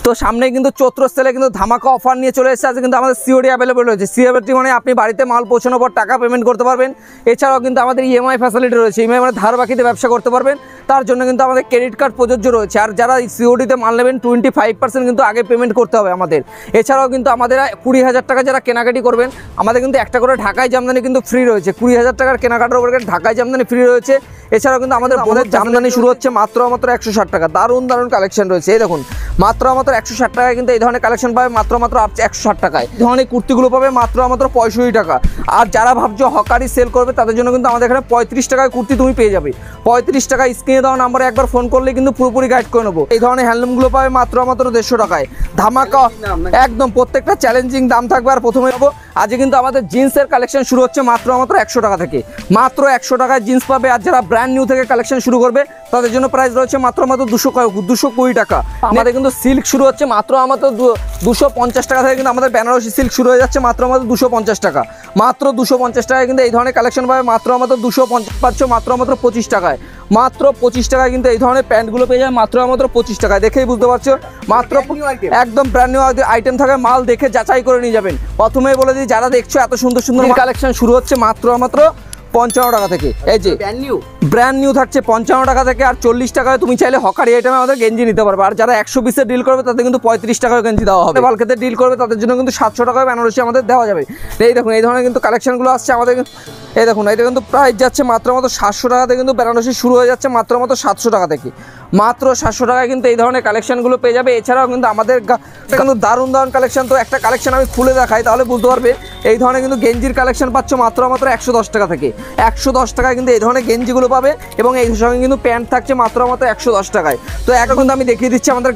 তো সামনে কিন্তু চৈত্র সেলে কিন্তু ধামাকা অফার নিয়ে চলে এসেছে। আজকে কিন্তু আমাদের সিওডি অ্যাভেলেবল রয়েছে। সিওডি মানে আপনি বাড়িতে মাল পৌঁছানোর পর টাকা পেমেন্ট করতে পারবেন। এছাড়াও কিন্তু আমাদের ইএমআই ফ্যাসিলিটি রয়েছে। ইএমআই মানে ধার বাকিতে ব্যবসা করতে পারবেন। তার জন্য কিন্তু আমাদের ক্রেডিট কার্ড প্রযোজ্য রয়েছে। আর যারা সিওডিতে মাল নেবেন 25% কিন্তু আগে পেমেন্ট করতে হবে আমাদের। এছাড়াও কিন্তু আমাদের 20,000 টাকা যারা কেনাকাটি করবেন, আমাদের কিন্তু একটা করে ঢাকায় জামদানি কিন্তু ফ্রি রয়েছে। 20,000 টাকার কেনাকাটার উপরে ঢাকায় জামদানি ফ্রি রয়েছে। এছাড়াও কিন্তু আমাদের জামদানি শুরু হচ্ছে মাত্র 160 টাকা। দারুণ কালেকশন রয়েছে। এই দেখুন মাত্র 160 টাকায় কিন্তু এই ধরনের কালেকশন পাবে মাত্র 160 টাকায়। এই ধরনের কুর্তিগুলো পাবে মাত্র 65 টাকা। আর যারা ভাবছো হকারি সেল করবে তাদের জন্য কিন্তু আমাদের এখানে 35 টাকায় কুর্তি তুমি পেয়ে যাবে। 35 টাকায় স্ক্রিনে দেওয়া নাম্বারে একবার ফোন করলে কিন্তু পুরোপুরি গাইড করে নেবো। এই ধরনের হ্যান্ডলুমগুলো পাবে মাত্র 150 টাকায়। ধামাকা একদম, প্রত্যেকটা চ্যালেঞ্জিং দাম থাকবে। আর প্রথমে যাবো আজকে কিন্তু আমাদের জিন্সের কালেকশন শুরু হচ্ছে মাত্র 100 টাকা থেকে। মাত্র 100 টাকায় জিন্স পাবে। আর যারা ব্র্যান্ড নিউ থেকে কালেকশন শুরু করবে তাদের জন্য প্রাইস রয়েছে মাত্র 220 টাকা। আমাদের কিন্তু সিল্ক শুরু হচ্ছে মাত্র 250 টাকা থেকে। কিন্তু আমাদের বেনারসি সিল্ক শুরু হয়ে যাচ্ছে মাত্র 250 টাকা। মাত্র 250 টাকায় কিন্তু এই ধরনের কালেকশন পাবে মাত্র 250 পাচ্ছ মাত্র 25 টাকায়। মাত্র 25 টাকায় কিন্তু এই ধরনের প্যান্টগুলো পেয়ে যায় মাত্র 25 টাকায়। দেখেই বুঝতে পারছো মাত্র একদম ব্র্যান্ড নিউ আইটেম থাকে। মাল দেখে যাচাই করে নিয়ে যাবেন। প্রথমেই বলে দিই যারা দেখছো এত সুন্দর কালেকশন শুরু হচ্ছে মাত্র 55 টাকা থেকে। এই যে ব্র্যান্ড নিউ থাকছে 55 টাকা থেকে। আর 40 টাকায় তুমি চাইলে হকারি আইটেমে আমাদের গেঞ্জি নিতে পারবে। আর যারা 120-এর ডিল করবে তাদের কিন্তু 35 টাকায় গেঞ্জি দেওয়া হবে। বালকেতে ডিল করবে তাদের জন্য কিন্তু 700 টাকায় বেনারসি আমাদের দেওয়া যাবে। এই দেখুন এই ধরনের কিন্তু কালেকশনগুলো আসছে আমাদের। এই দেখুন এটা কিন্তু প্রাইস যাচ্ছে মাত্র 700 টাকা থেকে। কিন্তু বেনারসি শুরু হয়ে যাচ্ছে মাত্র 700 টাকা থেকে। মাত্র 700 টাকায় কিন্তু এই ধরনের কালেকশনগুলো পেয়ে যাবে। এছাড়াও কিন্তু আমাদের কিন্তু দারুণ কালেকশন। তো একটা কালেকশন আমি খুলে দেখাই তাহলে বুঝতে পারবে। এই ধরনের কিন্তু গেঞ্জির কালেকশন পাচ্ছ মাত্র 110 টাকা থেকে। 110 টাকায় কিন্তু এই ধরনের গেঞ্জিগুলো পাবে। এবং এই সঙ্গে কিন্তু প্যান্ট থাকছে মাত্র 110 টাকায়। তো এখন কিন্তু আমি দেখিয়ে দিচ্ছি আমাদের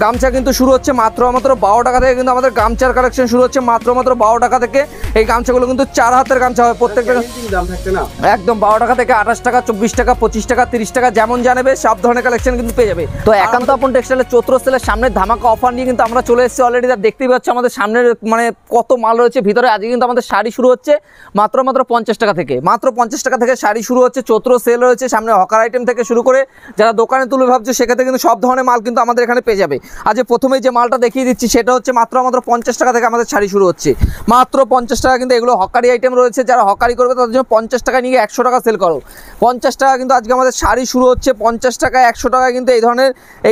গামছা কিন্তু শুরু হচ্ছে মাত্র 12 টাকা থেকে। কিন্তু আমাদের গামছার কালেকশন শুরু হচ্ছে মাত্র 12 টাকা থেকে। এই গামছাগুলো কিন্তু 4 হাতের গামছা হবে। প্রত্যেকটা দাম থাকছে না একদম 12 টাকা থেকে 28 টাকা, 24 টাকা, 25 টাকা, 30 টাকা যেমন জানাবে সব ধরনের কালেকশন কিন্তু পেয়ে যাবে। তো একান্ত আপন টেক্সটাইলের চৈত্র সেলের সামনে ধামাকা অফার নিয়ে কিন্তু আমরা চলে এসেছি অলরেডি। দেখতেই পাচ্ছ আমাদের সামনের মানে কত মাল রয়েছে ভিতরে। আজকে কিন্তু আমাদের শাড়ি শুরু হচ্ছে মাত্র 50 টাকা থেকে। মাত্র 50 টাকা থেকে শাড়ি শুরু হচ্ছে। চৈত্র সেল রয়েছে সামনে। হকার আইটেম থেকে শুরু করে যারা দোকানে তুলে ভাবছে সেক্ষেত্রে কিন্তু সব ধরনের মাল কিন্তু আমাদের এখানে পেয়ে যাবে। আজ প্রথমেই যে মালটা দেখিয়ে দিচ্ছি সেটা হচ্ছে মাত্র 50 টাকা থেকে আমাদের শাড়ি শুরু হচ্ছে। মাত্র 50 টাকা কিন্তু এগুলো হকারি আইটেম রয়েছে। যারা হকারি করবে তাদের জন্য 50 টাকা নিয়ে 100 টাকা সেল করো। 50 টাকা কিন্তু আজকে আমাদের শাড়ি শুরু হচ্ছে 50 টাকা 100 টাকা। কিন্তু এই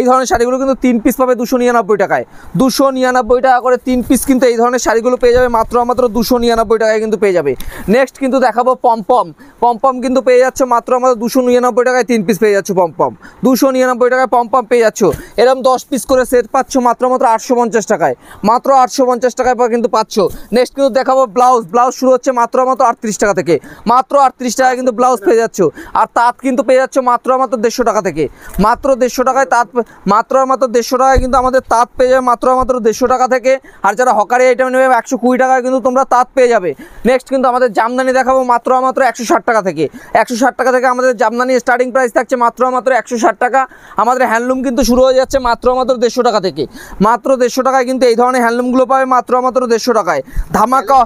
ধরনের শাড়িগুলো কিন্তু 3 পিস পাবে 299 টাকায়। 299 টাকা করে 3 পিস কিন্তু এই ধরনের শাড়িগুলো পেয়ে যাবে মাত্র 299 টাকায় কিন্তু পেয়ে যাবে। নেক্সট কিন্তু দেখাবো পমপম কিন্তু পেয়ে যাচ্ছ মাত্র 299 টাকায় 3 পিস পেয়ে যাচ্ছ। পমপম 299 টাকায় পমপম পেয়ে যাচ্ছ। এরকম 10 পিস করে সেট পাচ্ছ মাত্র 850 টাকায়। মাত্র 850 টাকায় কিন্তু পাচ্ছ। নেক্সট কিন্তু দেখাবো ব্লাউজ শুরু হচ্ছে মাত্র 38 টাকা থেকে। মাত্র 38 টাকায় কিন্তু ব্লাউজ পেয়ে যাচ্ছ। আর তাঁত কিন্তু পেয়ে যাচ্ছ মাত্র 150 টাকা থেকে। মাত্র 150 টাকায় তাঁত মাত্র 150 টাকায় কিন্তু আমাদের তাঁত পেয়ে যাবে মাত্র 150 টাকা থেকে। আর যারা হকারি আইটেম নেবে 120 টাকায় কিন্তু তোমরা তাঁত পেয়ে যাবে। নেক্সট কিন্তু আমাদের জামদানি দেখাবো মাত্র 160 টাকা থেকে। 160 টাকা থেকে আমাদের জামদানি স্টার্টিং প্রাইস থাকছে মাত্র 160 টাকা। আমাদের হ্যান্ডলুম কিন্তু শুরু হয়ে যাচ্ছে মাত্র 150 টাকা থেকে। মাত্র 150 টাকায় কিন্তু এই ধরনের হ্যান্ডলুমগুলো পাবে মাত্র 150 টাকায়। ধামাকা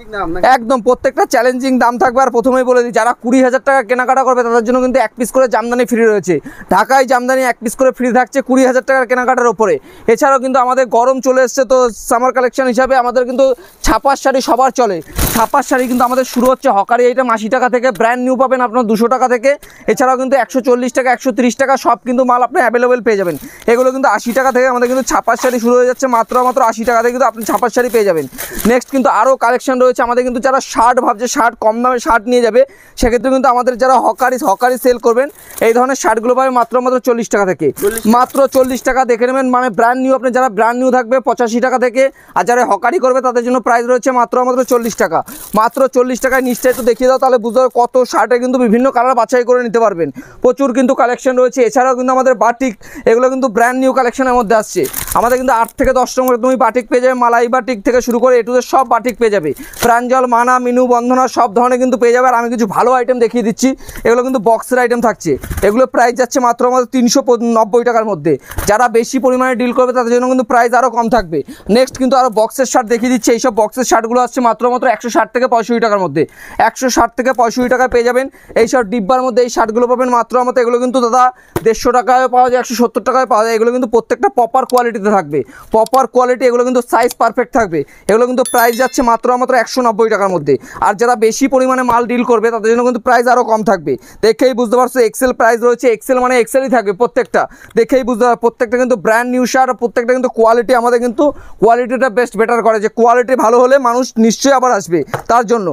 একদম, প্রত্যেকটা চ্যালেঞ্জিং দাম থাকবে। আর প্রথমেই বলে দিই যারা 20,000 টাকা কেনাকাটা করবে তাদের জন্য কিন্তু 1 পিস করে জামদানি ফ্রি রয়েছে। ঢাকায় জামদানি 1 পিস করে ফ্রি থাকছে 20,000 টাকার কেনাকাটার ওপরে। এছাড়াও কিন্তু আমাদের গরম চলে এসছে, তো সামার কালেকশন হিসাবে আমাদের কিন্তু ছাপার শাড়ি সবার চলে। ছাপার শাড়ি কিন্তু আমাদের শুরু হচ্ছে হকারি আইটেম 80 টাকা থেকে। ব্র্যান্ড নিউ পাবেন আপনার 200 টাকা থেকে। এছাড়াও কিন্তু 140 টাকা, 130 টাকা সব কিন্তু মাল আপনি অ্যাভেলেবেল পেয়ে যাবেন। এগুলো কিন্তু 80 টাকা থেকে আমাদের কিন্তু ছাপার শাড়ি শুরু হয়ে যাচ্ছে মাত্র 80 টাকা থেকে কিন্তু আপনি ছাপার শাড়ি পেয়ে যাবেন। নেক্সট কিন্তু আরও কালেকশন রয়েছে আমাদের। কিন্তু যারা শার্ট ভাবছে শার্ট কম দামে শার্ট নিয়ে যাবে সেক্ষেত্রে কিন্তু আমাদের যারা হকারি সেল করবেন এই ধরনের শার্টগুলো পাবে মাত্র 40 টাকা থেকে। মাত্র 40 টাকা দেখে নেবেন। মানে ব্র্যান্ড নিউ আপনি যারা ব্র্যান্ড নিউ থাকবে 85 টাকা থেকে। আর যারা হকারি করবে তাদের জন্য প্রাইস রয়েছে মাত্র 40 টাকা। মাত্র 40 টাকায় নিচটা একটু দেখিয়ে দাও তাহলে বুঝতে পারবে কত শার্টে কিন্তু বিভিন্ন কালার বাছাই করে নিতে পারবেন। প্রচুর কিন্তু কালেকশন রয়েছে। এছাড়াও কিন্তু আমাদের বাটিক এগুলো কিন্তু ব্র্যান্ড নিউ কালেকশনের মধ্যে আসছে। আমাদের কিন্তু 8 থেকে 10 নম্বর তুমি বাটিক পেয়ে যাবে। মালাই বাটিক থেকে শুরু করে এটুদের সব বাটিক পেয়ে যাবে। প্রাঞ্জল, মানা, মিনু, বন্ধনা সব ধরনের কিন্তু পেয়ে যাবে। আর আমি কিছু ভালো আইটেম দেখিয়ে দিচ্ছি। এগুলো কিন্তু বক্সের আইটেম থাকছে। এগুলো প্রাইস যাচ্ছে মাত্র আমাদের 390 টাকার মধ্যে। যারা বেশি পরিমাণে ডিল করবে তাদের জন্য কিন্তু প্রাইস আরও কম থাকবে। নেক্সট কিন্তু আরও বক্সের শার্ট দেখিয়ে দিচ্ছি। এইসব বক্সের শার্টগুলো আসছে মাত্র 160 160 থেকে 65 টাকার মধ্যে, 160 থেকে 65 টাকায় পেয়ে যাবেন। এইসব ডিব্বার মধ্যে এই শার্টগুলো পাবেন মাত্র আমাদের, এগুলো কিন্তু দাদা 150 টাকায় পাওয়া যায়, 170 টাকায় পাওয়া যায়। এগুলো কিন্তু প্রত্যেকটা প্রপার কোয়ালিটিতে থাকবে, প্রপার কোয়ালিটি, এগুলো কিন্তু সাইজ পারফেক্ট থাকবে। এগুলো কিন্তু প্রাইস যাচ্ছে মাত্র 190 টাকার মধ্যে। আর যারা বেশি পরিমাণে মাল ডিল করবে তাদের জন্য কিন্তু প্রাইস আরও কম থাকবে। দেখেই বুঝতে পারছো এক্সেল প্রাইস রয়েছে, এক্সেল মানে এক্সেলই থাকবে প্রত্যেকটা, দেখেই বুঝতে পারছো প্রত্যেকটা কিন্তু ব্র্যান্ড নিউ শার্ট, প্রত্যেকটা কিন্তু কোয়ালিটি আমাদের কিন্তু কোয়ালিটিটা বেস্ট বেটার করে, যে কোয়ালিটি ভালো হলে মানুষ নিশ্চয়ই আবার আসবে। তার জন্য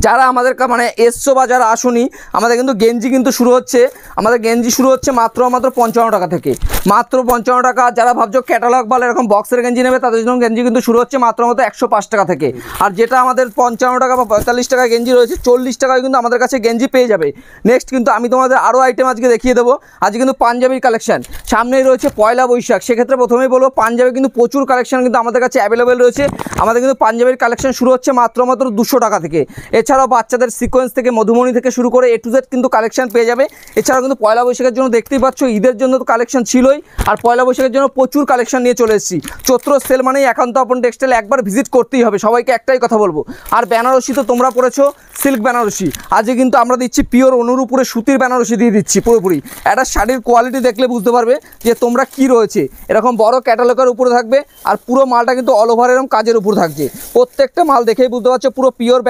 যারা আমাদের মানে এসছো বা যারা আসুনি, আমাদের কিন্তু গেঞ্জি কিন্তু শুরু হচ্ছে, আমাদের গেঞ্জি শুরু হচ্ছে মাত্র 55 টাকা থেকে, মাত্র 55 টাকা। যারা ভাবছো ক্যাটালগ বা এরকম বক্সের গেঞ্জি নেবে তাদের জন্য গেঞ্জি কিন্তু শুরু হচ্ছে মাত্র 105 টাকা থেকে। আর যেটা আমাদের 55 টাকা বা 45 টাকা গেঞ্জি রয়েছে, 40 টাকায় কিন্তু আমাদের কাছে গেঞ্জি পেয়ে যাবে। নেক্সট কিন্তু আমি তোমাদের আরও আইটেম আজকে দেখিয়ে দেবো। আজকে কিন্তু পাঞ্জাবির কালেকশন, সামনেই রয়েছে পয়লা বৈশাখ, সেক্ষেত্রে প্রথমেই বলবো পাঞ্জাবি কিন্তু প্রচুর কালেকশন কিন্তু আমাদের কাছে অ্যাভেলেবেল রয়েছে। আমাদের কিন্তু পাঞ্জাবির কালেকশন শুরু হচ্ছে মাত্র 200 টাকা থেকে। এছাড়াও বাচ্চাদের সিকোয়েন্স থেকে মধুমণি থেকে শুরু করে A to Z কিন্তু কালেকশন পেয়ে যাবে। এছাড়াও কিন্তু পয়লা বৈশাখের জন্য দেখতেই পাচ্ছ, ঈদের জন্য তো কালেকশন ছিলই, আর পয়লা বৈশাখের জন্য প্রচুর কালেকশন নিয়ে চলে এসেছি। চৈত্র সেল মানেই একান্ত আপন টেক্সটাইল একবার ভিজিট করতেই হবে, সবাইকে একটাই কথা বলবো। আর বেনারসি তো তোমরা পড়েছো, সিল্ক বেনারসি আজকে কিন্তু আমরা দিচ্ছি পিওর অনুর উপরে সুতির বেনারসি দিয়ে দিচ্ছি পুরোপুরি। একটা শাড়ির কোয়ালিটি দেখলে বুঝতে পারবে যে তোমরা কি রয়েছে, এরকম বড় ক্যাটালগের উপরে থাকবে, আর পুরো মালটা কিন্তু অল ওভার এরকম কাজের উপর থাকছে। প্রত্যেকটা মাল দেখেই বুঝতে পারছো পুরো পিওর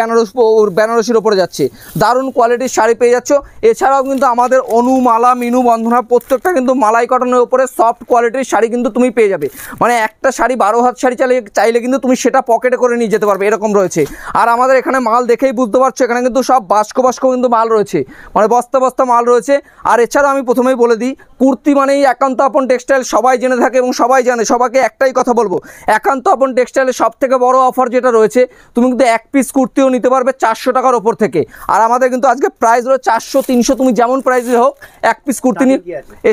বেনারসির উপরে যাচ্ছে, দারুণ কোয়ালিটির শাড়ি পেয়ে যাচ্ছ। এছাড়াও কিন্তু আমাদের অনু, মালা, মিনু, বন্ধনা প্রত্যেকটা কিন্তু মালাই কটনের উপরে সফট কোয়ালিটির শাড়ি কিন্তু তুমি পেয়ে যাবে। মানে একটা শাড়ি 12 হাত শাড়ি চাইলে কিন্তু তুমি সেটা পকেটে করে নিয়ে যেতে পারবে, এরকম রয়েছে। আর আমাদের এখানে মাল দেখেই বুঝতে পারছো, এখানে কিন্তু সব বাস্ক কিন্তু মাল রয়েছে, মানে বস্তা বস্তা মাল রয়েছে। আর এছাড়াও আমি প্রথমেই বলে দিই, কুর্তি মানেই একান্ত আপন টেক্সটাইল সবাই জেনে থাকে এবং সবাই জানে। সবাইকে একটাই কথা বলবো, একান্ত আপন টেক্সটাইলের সব থেকে বড় অফার যেটা রয়েছে, তুমি কিন্তু এক পিস কুর্তিও নিতে পারবে 400 টাকার ওপর থেকে। আর আমাদের কিন্তু আজকে প্রাইস রয়েছে 400, 300, তুমি যেমন প্রাইসে হোক এক পিস কুর্তি নিয়ে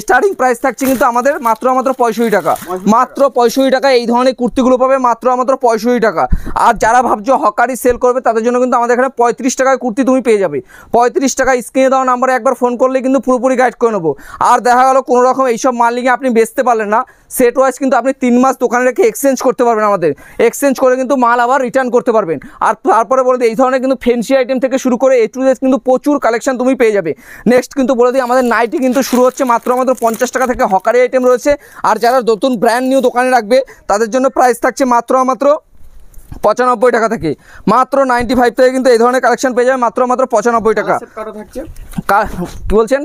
স্টার্টিং প্রাইস থাকছে কিন্তু আমাদের মাত্র 65 টাকা, মাত্র 65 টাকা। এই ধরনের কুর্তিগুলো পাবে মাত্র 65 টাকা। আর যারা ভাবছো হকারি সেল করবে তাদের জন্য কিন্তু আমাদের এখানে 35 টাকায় কুর্তি তুমি পেয়ে যাবে। 35 টাকা স্ক্রিনে দেওয়া নাম্বারে একবার ফোন করলে কিন্তু পুরোপুরি গাইড করে নেবো। আর দেখা গেল কোনো রকম এইসব মাল নিয়ে আপনি বেচতে পারলেন না, সেট ওয়াইজ কিন্তু আপনি 3 মাস দোকানে রেখে এক্সচেঞ্জ করতে পারবেন, আমাদের এক্সচেঞ্জ করে কিন্তু মাল আবার রিটার্ন করতে পারবেন। আর তারপরে বলে দিই, এই ধরনের কিন্তু ফ্যান্সি আইটেম থেকে শুরু করে A to Z কিন্তু প্রচুর কালেকশন তুমি পেয়ে যাবে। নেক্সট কিন্তু বলে দিই, আমাদের নাইটি কিন্তু শুরু হচ্ছে মাত্র 50 টাকা থেকে, হকারি আইটেম রয়েছে। আর যারা নতুন ব্র্যান্ড নিউ দোকানে রাখবে তাদের জন্য প্রাইস থাকছে মাত্র 95 টাকা থেকে, মাত্র 95 থেকে কিন্তু এই ধরনের কালেকশন পেয়ে যাবে মাত্র 95 টাকা। কি বলছেন?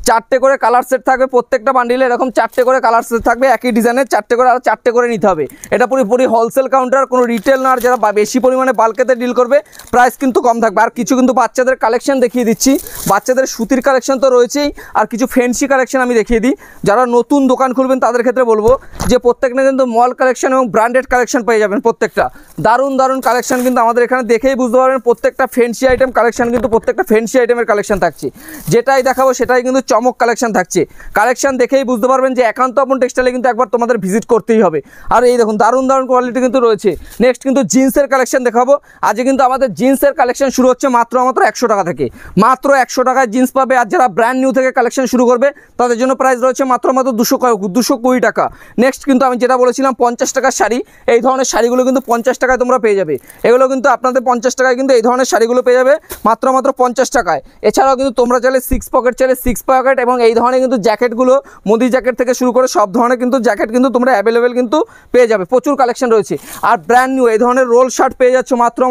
চারটে করে কালার সেট থাকবে প্রত্যেকটা বান্ডিলে, এরকম 4টে করে কালার সেট থাকবে একই ডিজাইনের, 4টে করে, আর 4টে করে নিতে হবে। এটা পুরোপুরি হোলসেল কাউন্টার, কোনো রিটেল না। আর যারা বেশি পরিমাণে বাল্কেতে ডিল করবে প্রাইস কিন্তু কম থাকবে। আর কিছু কিন্তু বাচ্চাদের কালেকশন দেখিয়ে দিচ্ছি, বাচ্চাদের সুতির কালেকশন তো রয়েছেই, আর কিছু ফ্যান্সি কালেকশন আমি দেখিয়ে দিই। যারা নতুন দোকান খুলবেন তাদের ক্ষেত্রে বলবো যে প্রত্যেকটা কিন্তু মল কালেকশন এবং ব্র্যান্ডেড কালেকশন পেয়ে যাবেন। প্রত্যেকটা দারুণ দারুণ কালেকশন কিন্তু আমাদের এখানে দেখেই বুঝতে পারবেন, প্রত্যেকটা ফ্যান্সি আইটেম কালেকশন কিন্তু প্রত্যেকটা ফ্যান্সি আইটেমের কালেকশন থাকছে। যেটাই দেখাবো সেটাই কিন্তু চমক কালেকশন থাকছে। কালেকশন দেখেই বুঝতে পারবেন যে একান্ত আপন টেক্সটাইলে কিন্তু একবার তোমাদের ভিজিট করতেই হবে। আর এই দেখুন দারুণ দারুণ কোয়ালিটি কিন্তু রয়েছে। নেক্সট কিন্তু জিন্সের কালেকশন দেখাবো। আজকে কিন্তু আমাদের জিন্সের কালেকশন শুরু হচ্ছে মাত্র 100 টাকা থেকে, মাত্র 100 টাকায় জিন্স পাবে। আর যারা ব্র্যান্ড নিউ থেকে কালেকশন শুরু করবে তাদের জন্য প্রাইস রয়েছে মাত্র 220 টাকা। নেক্সট কিন্তু আমি যেটা বলেছিলাম 50 টাকার শাড়ি, এই ধরনের শাড়িগুলো কিন্তু 50 টাকায় তোমরা পেয়ে যাবে। এগুলো কিন্তু আপনাদের 50 টাকায় কিন্তু এই ধরনের শাড়িগুলো পেয়ে যাবে মাত্র 50 টাকায়। এছাড়াও কিন্তু তোমরা চাইলে 6 পকেট চাইলে 6 পকেট এবং এই ধরনের কিন্তু জ্যাকেটগুলো, মোদি জ্যাকেট থেকে শুরু করে সব ধরনের কিন্তু জ্যাকেট কিন্তু তোমরা অ্যাভেলেবেল কিন্তু পেয়ে যাবে, প্রচুর কালেকশন রয়েছে। আর ব্র্যান্ড নিউ এই ধরনের রোল শার্ট পেয়ে যাচ্ছ মাত্র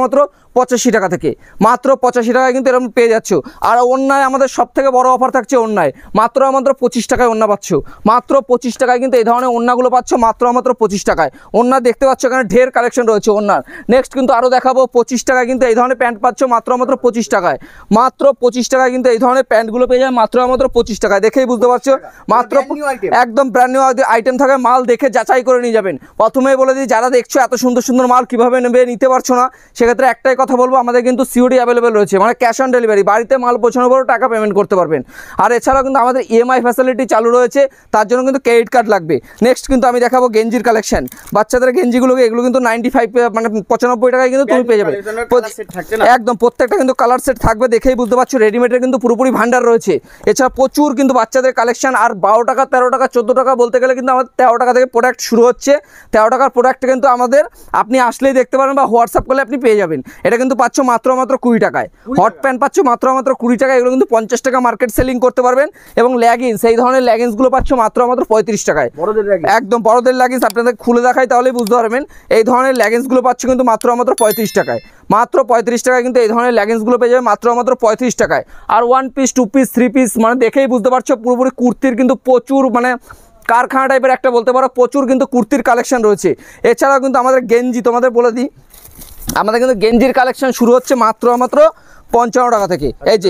85 টাকা থেকে, মাত্র 85 টাকায় কিন্তু এরকম পেয়ে যাচ্ছ। আর অন্যায় আমাদের সব থেকে বড় অফার থাকছে অন্যায়, মাত্র 25 টাকায় ওন্না পাচ্ছ, মাত্র 25 টাকায় কিন্তু এই ধরনের ওন্নাগুলো পাচ্ছ মাত্র 25 টাকায়। ওন্না দেখতে পাচ্ছ এখানে ঢের কালেকশন রয়েছে ওন্নার। নেক্সট কিন্তু আরও দেখাবো 25 টাকায় কিন্তু এই ধরনের প্যান্ট পাচ্ছ মাত্র 25 টাকায়, মাত্র 25 টাকায় কিন্তু এই ধরনের প্যান্টগুলো পেয়ে যায় মাত্র 25 টাকায়। দেখেই বুঝতে পারছো মাত্র একদম ব্র্যান্ড নিউ আইটেম থাকে, মাল দেখে যাচাই করে নিয়ে যাবেন। প্রথমেই বলে দিই, যারা দেখছো এত সুন্দর সুন্দর মাল কীভাবে নেবে নিতে পারছো না, সেক্ষেত্রে একটাই কথা কথা বলবো, আমাদের কিন্তু সিওডি অ্যাভেলেবেল রয়েছে, মানে ক্যাশ অন ডেলিভারি, বাড়িতে মাল পৌঁছানোর পরও টাকা পেমেন্ট করতে পারবেন। আর এছাড়াও কিন্তু আমাদের ইএমআই ফ্যাসিলিটি চালু রয়েছে, তার জন্য কিন্তু ক্রেডিট কার্ড লাগবে। নেক্সট কিন্তু আমি দেখাবো গেঞ্জির কালেকশন, বাচ্চাদের গেঞ্জিগুলোকে, এগুলো কিন্তু 95 মানে 95 টাকায় কিন্তু তুমি পেয়ে যাবে একদম। প্রত্যেকটা কিন্তু কালার সেট থাকবে, দেখেই বুঝতে পারছো রেডিমেডের কিন্তু পুরোপুরি ভান্ডার রয়েছে। এছাড়া প্রচুর কিন্তু বাচ্চাদের কালেকশন। আর 12 টাকা 13 টাকা 14 টাকা বলতে গেলে কিন্তু আমাদের 13 টাকা থেকে প্রোডাক্ট শুরু হচ্ছে। 13 টাকার প্রোডাক্ট কিন্তু আমাদের আপনি আসলেই দেখতে পারেন বা হোয়াটসঅ্যাপ করলে আপনি পেয়ে যাবেন। এটা কিন্তু পাচ্ছ মাত্র 20 টাকায়। হট প্যান্ট পাচ্ছ মাত্র 20 টাকা, এগুলো কিন্তু 50 টাকা মার্কেট সেলিং করতে পারবেন। এবং লেগিংস, এই ধরনের লেগিংসগুলো পাচ্ছ মাত্র 35 টাকায়, একদম বড়দের লেগিংস। আপনাদের খুলে দেখাই তাহলেই বুঝতে পারবেন। এই ধরনের লেগিংসগুলো পাচ্ছ কিন্তু মাত্র 35 টাকায়, মাত্র 35 টাকায় কিন্তু এই ধরনের লেগিংসগুলো পেয়ে যাবে মাত্র 35 টাকায়। আর 1 পিস 2 পিস 3 পিস মানে দেখেই বুঝতে পারছো পুরোপুরি কুর্তির কিন্তু প্রচুর মানে কারখানা টাইপের একটা বলতে পারো, প্রচুর কিন্তু কুর্তির কালেকশন রয়েছে। এছাড়াও কিন্তু আমাদের গেঞ্জি, তোমাদের বলে দিই, আমাদের কিন্তু গেঞ্জির কালেকশন শুরু হচ্ছে মাত্র 55 টাকা থেকে। এই যে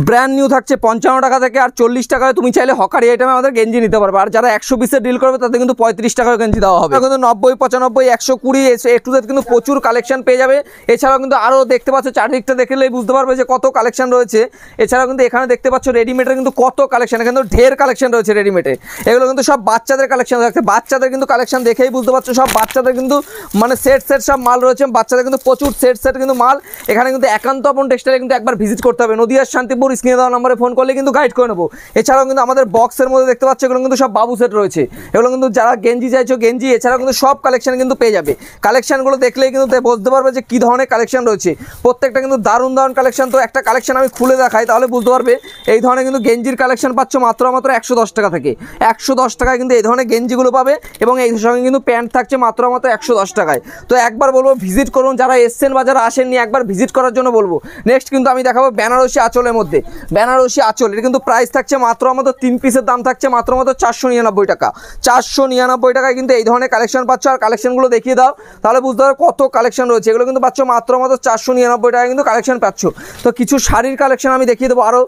ব্র্যান্ড নিউ থাকছে 55 টাকা থেকে। আর 40 টাকায় তুমি চাইলে হকারি আইটেমে আমাদের গেঞ্জি নিতে পারবে। আর যারা 100 পিসের ডিল করবে তাদের কিন্তু 35 টাকায় গেঞ্জি দেওয়া হবে। কিন্তু 90 95 120 A to Z কিন্তু প্রচুর কালেকশন পেয়ে যাবে। এছাড়াও কিন্তু আরও দেখতে পাচ্ছ, চারদিকটা দেখলেই বুঝতে পারবে যে কত কালেকশন রয়েছে। এছাড়াও কিন্তু এখানে দেখতে পাচ্ছ রেডিমেডের কিন্তু কত কালেকশন, এখানে কিন্তু ঢের কালেকশন রয়েছে রেডিমেডে। এগুলো কিন্তু সব বাচ্চাদের কালেকশন থাকছে, বাচ্চাদের কিন্তু কালেকশন দেখেই বুঝতে পারছো সব বাচ্চাদের কিন্তু মানে সেট সব মাল রয়েছে। বাচ্চাদের কিন্তু প্রচুর সেট কিন্তু মাল। এখানে কিন্তু একান্ত আপন টেক্সটাইলে কিন্তু একবার ভিজিট করতে হবে। নদিয়ার শান্তিপুর, স্ক্রিনে দেওয়া নম্বরে ফোন করলে কিন্তু গাইড করে নেবো। এছাড়াও কিন্তু আমাদের বক্সের মধ্যে দেখতে পাচ্ছ এগুলো কিন্তু সব বাবু সেট রয়েছে। এগুলো কিন্তু যারা গেঞ্জি চাইছো গেঞ্জি, এছাড়াও কিন্তু সব কালেকশন কিন্তু পেয়ে যাবে। কালেকশনগুলো দেখলেই কিন্তু বুঝতে পারবে যে কী ধরনের কালেকশন রয়েছে। প্রত্যেকটা কিন্তু দারুণ কালেকশন। তো একটা কালেকশন আমি খুলে দেখাই তাহলে বুঝতে পারবে। এই ধরনের কিন্তু গেঞ্জির কালেকশন পাচ্ছ মাত্র 110 টাকা থেকে। 110 টাকায় কিন্তু এই ধরনের গেঞ্জিগুলো পাবে। এবং এই সঙ্গে কিন্তু প্যান্ট থাকছে মাত্র 110 টাকায়। তো একবার বলবো ভিজিট করুন, যারা এসছেন বা যারা আসেননি একবার ভিজিট করার জন্য বলবো। নেক্সট কিন্তু আমি দেখাবো বেনারসি আঁচলের মধ্যে। বেনারসি আঁচল, এটা কিন্তু প্রাইস থাকছে মাত্র 3 পিসের দাম থাকছে মাত্র 499 টাকা। 499 টাকায় কিন্তু এই ধরনের কালেকশন পাচ্ছ। আর কালেকশনগুলো দেখিয়ে দাও তাহলে বুঝতে পারবে কত কালেকশন রয়েছে। এগুলো কিন্তু পাচ্ছ মাত্র 499 টাকায় কিন্তু কালেকশন পাচ্ছ। তো কিছু শাড়ির কালেকশন আমি দেখিয়ে দেবো আরও।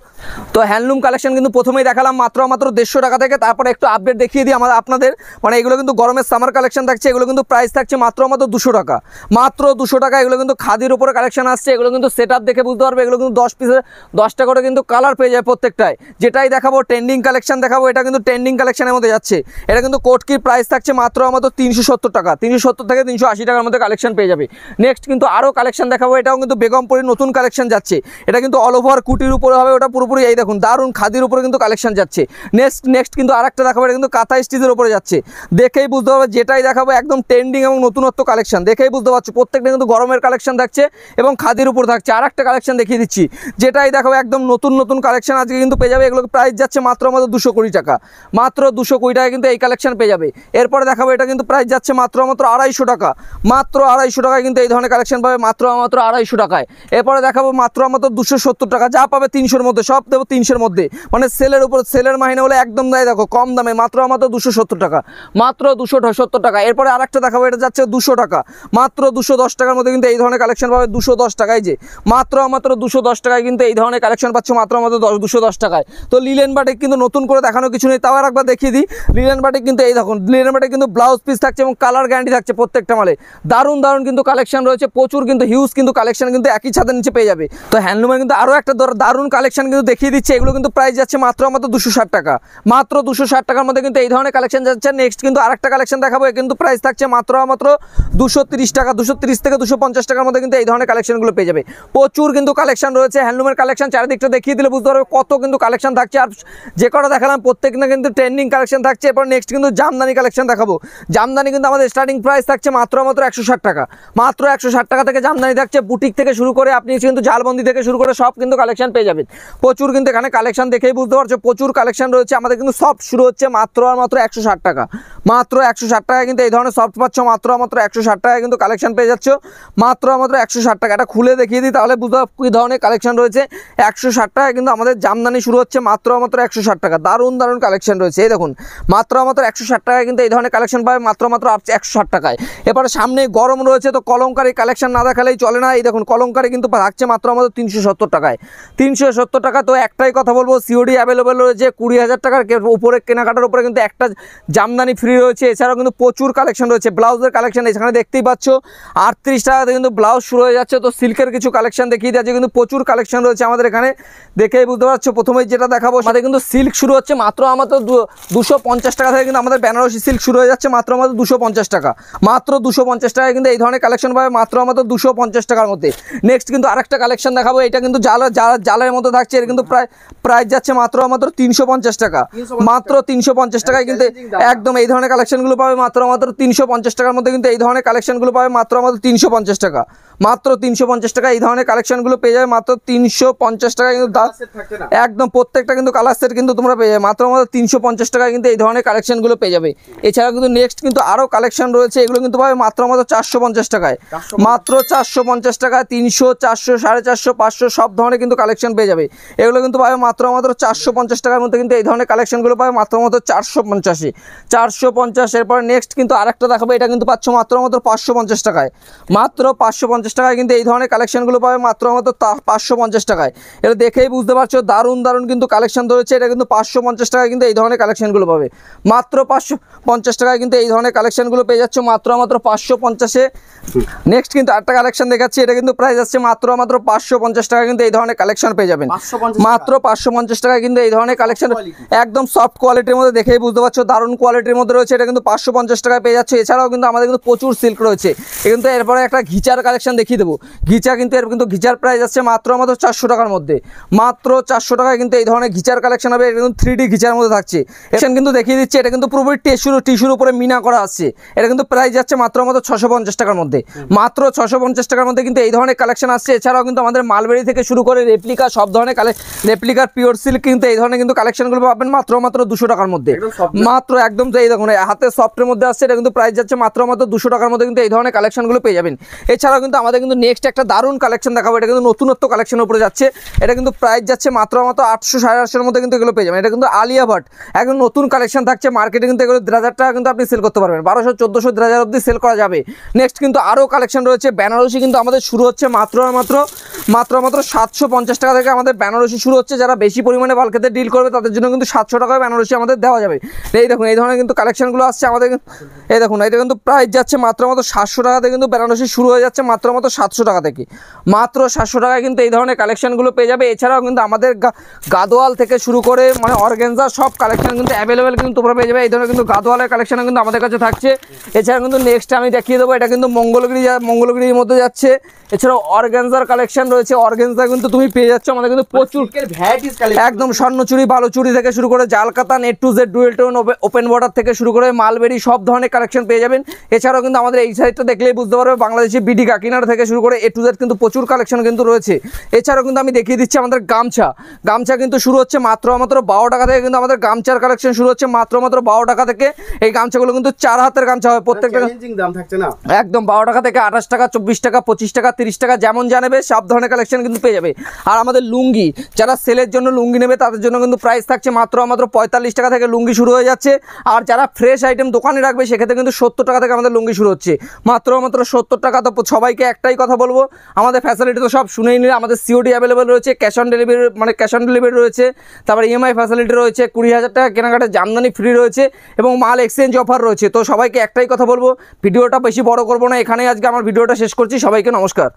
তো হ্যান্ডলুম কালেকশন কিন্তু প্রথমেই দেখালাম মাত্র 150 টাকা থেকে। তারপরে একটু আপডেট দেখিয়ে দিই আপনাদের, মানে এগুলো কিন্তু গরমের সামার কালেকশন থাকছে। এগুলো কিন্তু প্রাইস থাকছে মাত্র 200 টাকা, মাত্র 200 টাকা। এগুলো কিন্তু খাদির উপরে কালেকশন আসছে। এগুলো কিন্তু সেট আপ দেখে বুঝতে পারবে। এগুলো কিন্তু 10 পিসের 10টা করে কিন্তু কালার পেয়ে যায় প্রত্যেকটায়। যেটাই দেখাবো ট্রেন্ডিং কালেকশন দেখাবো, এটা কিন্তু ট্রেন্ডিং কালেকশনের মধ্যে যাচ্ছে। এটা কিন্তু কোটকির প্রাইস থাকছে মাত্র 370 টাকা, 370 থেকে 380 টাকার মধ্যে কালেকশন পেয়ে যাবে। নেক্সট কিন্তু আরও কালেকশন দেখাবো, এটাও কিন্তু বেগমপুরের নতুন কালেকশন যাচ্ছে। এটা কিন্তু অল ওভার কুটির উপরে হবে, ওটা পুরোপুরি এই দেখুন দারুণ খাদির উপরে কিন্তু কালেকশন যাচ্ছে। নেক্সট কিন্তু আরেকটা দেখাবো, এটা কিন্তু কাঁথা স্টিচের উপরে যাচ্ছে। দেখেই বুঝতে পারবে, যেটাই দেখাবো একদম ট্রেন্ডিং এবং নতুনত্ব কালেকশন। দেখেই বুঝতে পারছো প্রত্যেকটা কিন্তু গরমের কালেকশন থাকছে এবং খাদির উপর থাকছে। আর একটা কালেকশন দেখিয়ে দিচ্ছি, যেটাই দেখাবো একদম নতুন কালেকশন আজকে কিন্তু পেয়ে যাবে। এগুলো প্রাইস যাচ্ছে মাত্র 220 টাকা, মাত্র 220 টাকা কিন্তু এই কালেকশন পেয়ে যাবে। এরপরে দেখাবো, এটা কিন্তু প্রাইস যাচ্ছে মাত্র 250 টাকা, মাত্র 250 টাকায় কিন্তু এই ধরনের কালেকশন পাবে মাত্র 250 টাকায়। এরপরে দেখাবো মাত্র 270 টাকা, যা পাবে 300-র মধ্যে, সব দেবো 300-র মধ্যে, মানে সেলের উপর সেলের মাহিনা হলে একদম দেয় দেখো কম দামে মাত্র 270 টাকা, মাত্র 270 টাকা। এরপরে আরেকটা দেখাবো, এটা যাচ্ছে 200 টাকা, মাত্র 210 টাকার মধ্যে কিন্তু এই ধরনের কালেকশন পাবে 210 টাকায়। যে মাত্র 210 টাকায় কিন্তু এই ধরনের কালেকশন পাচ্ছ মাত্র 210 টাকায়। তো লিলেন বাটিক কিন্তু নতুন করে দেখানো কিছু নেই, তাও আর একবার দেখিয়ে দিই। লিলেন বাটিক কিন্তু এই দেখুন, লিলেন বাটিক কিন্তু ব্লাউজ পিস থাকছে এবং কালার গ্যারান্টি থাকছে প্রত্যেকটা মালে। দারুণ কিন্তু কালেকশন রয়েছে, প্রচুর কিন্তু হিউজ কিন্তু কালেকশন কিন্তু একই ছাদের নিচে পেয়ে যাবে। তো হ্যান্ডলুমের কিন্তু আরও একটা দারুণ কালেকশন কিন্তু দেখিয়ে দিচ্ছে। এগুলো কিন্তু প্রাইস যাচ্ছে মাত্র 260 টাকা, মাত্র 260 টাকার মধ্যে কিন্তু এই ধরনের কালেকশন যাচ্ছে। নেক্সট কিন্তু আরেকটা কালেকশন দেখাবো, কিন্তু প্রাইস থাকছে মাত্র 230 টাকা, 230 থেকে 250 টাকার মধ্যে কিন্তু এই ধরনের কালেকশনগুলো পেয়ে যাবে। প্রচুর কিন্তু কালেকশন রয়েছে হ্যান্ডলুমের কালেকশন। চারিদিকটা দেখিয়ে দিলে বুঝতে পারবে কত কিন্তু কালেকশন থাকছে। আর যে কটা দেখালাম প্রত্যেকটা কিন্তু ট্রেন্ডিং কালেকশন থাকছে। এরপর নেক্সট কিন্তু জামদানি কালেকশন দেখাবো। জামদানি কিন্তু আমাদের স্টার্টিং প্রাইস থাকছে মাত্র 160 টাকা, মাত্র 160 টাকা থেকে জামদানি থাকছে। বুটিক থেকে শুরু করে আপনি কিন্তু জালবন্দি থেকে শুরু করে সব কিন্তু কালেকশন পেয়ে যাবেন। প্রচুর কিন্তু এখানে কালেকশন দেখেই বুঝতে পারছো প্রচুর কালেকশন রয়েছে। আমাদের কিন্তু সব শুরু হচ্ছে মাত্র 160 টাকা, মাত্র 160 টাকা কিন্তু এই ধরনের সফট পাচ্ছ মাত্র 160 টাকা কিন্তু কালেকশন পেয়ে যাচ্ছ, মাত্র 160 টাকা। এটা খুলে দেখিয়ে দিই তাহলে বুঝতে কী ধরনের কালেকশন রয়েছে। 160 টাকা কিন্তু আমাদের জামদানি শুরু হচ্ছে, মাত্র 160 টাকা। দারুণ কালেকশন রয়েছে। এই দেখুন মাত্র 160 টাকায় কিন্তু এই ধরনের কালেকশন পাবে, মাত্র 160 টাকায়। এবারে সামনে গরম রয়েছে, তো কলমকারি কালেকশন না দেখালেই চলে না। এই দেখুন কলমকারি কিন্তু থাকছে মাত্র আমাদের 370 টাকায়। 370 টাকা। তো একটাই কথা বলবো, সিওডি অ্যাভেলেবেল রয়েছে। 20,000 টাকার উপরে কেনাকাটার উপরে কিন্তু একটা জামদানি ফ্রি রয়েছে। এছাড়াও কিন্তু প্রচুর কালেকশন রয়েছে। ব্লাউজের কালেকশন এখানে দেখতেই পাচ্ছ 38 টাকাতে কিন্তু ব্লাউজ শুরু হয়ে যাচ্ছে। তো সিল্কের কিছু কালেকশন দেখিয়ে দিয়েছে, কিন্তু প্রচুর কালেকশন রয়েছে আমাদের এখানে, দেখেই বুঝতে পারছো। প্রথমেই যেটা দেখাবো, আমাদের কিন্তু সিল্ক শুরু হচ্ছে মাত্র 250 টাকা থেকে কিন্তু আমাদের বেনারসি সিল্ক শুরু হয়ে যাচ্ছে মাত্র 250 টাকা। মাত্র 250 টাকায় কিন্তু এই ধরনের কালেকশন পাবে, মাত্র 250 টাকার মধ্যে। নেক্সট কিন্তু আরেকটা কালেকশন দেখাবো, এটা কিন্তু জালের মধ্যে থাকছে। এর কিন্তু প্রাইস যাচ্ছে মাত্র 350 টাকা। মাত্র 350 টাকায় কিন্তু একদম এই ধরনের কালেকশনগুলো পাবে, মাত্র 350 টাকার মধ্যে কিন্তু এই ধরনের কালেকশনগুলো পাবে, মাত্র 350 টাকা। মাত্র 350 টাকা এই ধরনের কালেকশনগুলো পেয়ে যাবে, মাত্র 350 টাকা। কিন্তু একদম প্রত্যেকটা কিন্তু কালার সেট কিন্তু তোমরা পেয়ে যাবে মাত্র 350 টাকায় কিন্তু এই ধরনের কালেকশনগুলো পেয়ে যাবে। এছাড়া কিন্তু নেক্সট কিন্তু আরও কালেকশন রয়েছে, এগুলো কিন্তু পাবে মাত্র 450 টাকায়। মাত্র 450 টাকায় 300, 400, 450, 500 সব ধরনের কিন্তু কালেকশন পেয়ে যাবে। এগুলো কিন্তু পাবে মাত্র 450 টাকার মধ্যে কিন্তু এই ধরনের কালেকশনগুলো পাবে, মাত্র 450। 450। এরপরে নেক্সট কিন্তু আরেকটা দেখাবো, এটা কিন্তু পাচ্ছ মাত্র 550 টাকায়। মাত্র 550 টাকায় কিন্তু এই ধরনের কালেকশনগুলো পাবে, মাত্র 550 টাকায়। এটা দেখেই বুঝতে পারছো দারুণ কিন্তু কালেকশন রয়েছে। এটা কিন্তু 550 টাকায় কিন্তু এই ধরনের কালেকশনগুলো পাবে, মাত্র 550 টাকায় কিন্তু এই ধরনের কালেকশনগুলো পেয়ে যাচ্ছে, মাত্র 550-এ। নেক্সট কিন্তু আরেকটা কালেকশন দেখাচ্ছি, এটা কিন্তু প্রাইস আসছে মাত্র 550 টাকা কিন্তু এই ধরনের কালেকশন পেয়ে যাবেন, মাত্র 550 টাকায় কিন্তু এই ধরনের কালেকশন একদম সফট কোয়ালিটির মধ্যে, দেখেই বুঝতে পারছো দারুণ কোয়ালিটির মধ্যে রয়েছে। এটা কিন্তু 550 টাকায় পেয়ে যাচ্ছে। এছাড়াও কিন্তু আমাদের কিন্তু প্রচুর সিল্ক রয়েছে। কিন্তু এরপরে একটা ঘিচার কালেকশন দেখিয়ে দেবো। ঘিচা কিন্তু এর কিন্তু ঘিচার প্রাইস আসছে মাত্র 400 টাকার মধ্যে, মাত্র 400 টাকায় কিন্তু এই ধরনের ঘিচার কালেকশন হবে। এটা কিন্তু 3D ঘিচার মধ্যে থাকছে। এখানে কিন্তু দেখিয়ে দিচ্ছে, এটা কিন্তু পুরোপুরি টিস্যুর উপরে মিনা করা আসছে। এটা কিন্তু প্রাইস যাচ্ছে মাত্র 650 টাকার মধ্যে, মাত্র 650 টাকার মধ্যে কিন্তু এই ধরনের কালেকশন আসছে। এছাড়াও কিন্তু আমাদের মালবেরি থেকে শুরু করে রেপ্লিকা সব ধরনের রেপ্লিকার পিওর সিল্ক কিন্তু এই ধরনের কিন্তু কালেকশনগুলো পাবেন মাত্র 200 টাকার মধ্যে, মাত্র একদম। এই দেখুন হাতে সফটের মধ্যে আসছে। এটা কিন্তু প্রাইস যাচ্ছে মাত্র 200 টাকার মধ্যে কিন্তু এই ধরনের কালেকশনগুলো পেয়ে যাবেন। এছাড়াও কিন্তু আমাদের কিন্তু নেক্সট একটা দারুণ কালেকশন দেখাবো। এটা কিন্তু নতুনত্ব কালেকশনের উপরে যাচ্ছে। এটা কিন্তু প্রাইস যাচ্ছে মাত্র 800, 850-এর মধ্যে কিন্তু এগুলো পেয়ে যাবেন। এটা কিন্তু আলিয়া ভাট একদম নতুন কালেকশন থাকছে। মার্কেটে কিন্তু এগুলো 1000 টাকা কিন্তু আপনি সেল করতে পারবেন, 1200, 1400, 1000 অবধি সেল করা যাবে। নেক্সট কিন্তু আরও কালেকশন রয়েছে। বেনারসি কিন্তু আমাদের শুরু হচ্ছে মাত্র 750 টাকা থেকে আমাদের বেনারসি শুরু হচ্ছে। যারা বেশি পরিমাণে বাল্কেতে ডিল করবে তাদের জন্য কিন্তু 700 টাকায় বেনারসি আমাদের দেওয়া যাবে। এই দেখুন এই ধরনের কিন্তু কালেকশনগুলো আসছে আমাদের। এই দেখুন এটা কিন্তু প্রাইস যাচ্ছে মাত্র 700 টাকাতে কিন্তু বেনারসি শুরু হয়ে যাচ্ছে, মাত্র 700 টাকা থেকে, মাত্র 700 টাকায় কিন্তু এই ধরনের কালেকশনগুলো পেয়ে যাবে। এছাড়াও কিন্তু আমাদের গাদোয়াল থেকে শুরু করে মানে অর্গানজা সব কালেকশন কিন্তু অ্যাভেলেবেল কিন্তু তোমরা পেয়ে যাবে। এই ধরনের কিন্তু গাদোয়ালের কালেকশন কিন্তু আমাদের কাছে থাকছে। এছাড়া কিন্তু নেক্সট আমি দেখিয়ে দেবো, এটা কিন্তু মঙ্গলগিরির মধ্যে যাচ্ছে। এছাড়াও অর্গানজার কালেকশন রয়েছে। অর্গানজা কিন্তু তুমি পেয়ে যাচ্ছ আমাদের কিন্তু প্রচুর একদম স্বর্ণচুরি, বালুচুরি থেকে শুরু করে জালকাতা, নেট টু জেড, ডুয়েল টোন, ওপেন বর্ডার থেকে শুরু করে মালবেরি সব ধরনের কালেকশন পেয়ে যাবেন। এছাড়াও কিন্তু আমাদের এই সাইডটা দেখলেই বুঝতে পারবে বাংলাদেশি বিডি কাকিনাড়া থেকে শুরু করে এ টু জেড কিন্তু প্রচুর কালেকশন কিন্তু রয়েছে। এছাড়াও কিন্তু আমি দেখিয়ে দিচ্ছি আমাদের গামছা কিন্তু শুরু হচ্ছে মাত্র 12 টাকা থেকে কিন্তু আমাদের গামছার কালেকশন শুরু হচ্ছে মাত্র 12 টাকা থেকে। এই গামছাগুলো কিন্তু 4 হাতের গামছা হবে, প্রত্যেকটা দাম থাকছে না একদম 12 টাকা থেকে 28 টাকা, 24 টাকা, 25 টাকা, 30 টাকা যেমন জানাবে সব ধরনের কালেকশন কিন্তু পেয়ে যাবে। আর আমাদের লুঙ্গি, যারা সেলের জন্য লুঙ্গি নেবে তাদের জন্য কিন্তু প্রাইস থাকছে মাত্র 45 টাকা থেকে লুঙ্গি শুরু হয়ে যাচ্ছে। আর যারা ফ্রেশ আইটেম দোকানে রাখবে সেক্ষেত্রে কিন্তু 70 টাকা থেকে আমাদের লুঙ্গি শুরু হচ্ছে, মাত্র 70 টাকা। তো সবাইকে একটাই কথা বলবো, আমাদের ফ্যাসিলিটি তো সব শুনেই নিলে। আমাদের সিওডি অ্যাভেলেবেল রয়েছে, ক্যাশ অন ডেলিভারি রয়েছে, তারপরে ইএমআই ফ্যাসিলিটি রয়েছে, 20,000 টাকা কেনাকাটা জামদানি ফ্রি রয়েছে এবং মাল এক্সচেঞ্জ অফার রয়েছে। তো সবাইকে একটাই কথা বলবো, ভিডিওটা বেশি বড় করবো না, এখানেই আজকে আমার ভিডিওটা শেষ করছি। সবাইকে নমস্কার।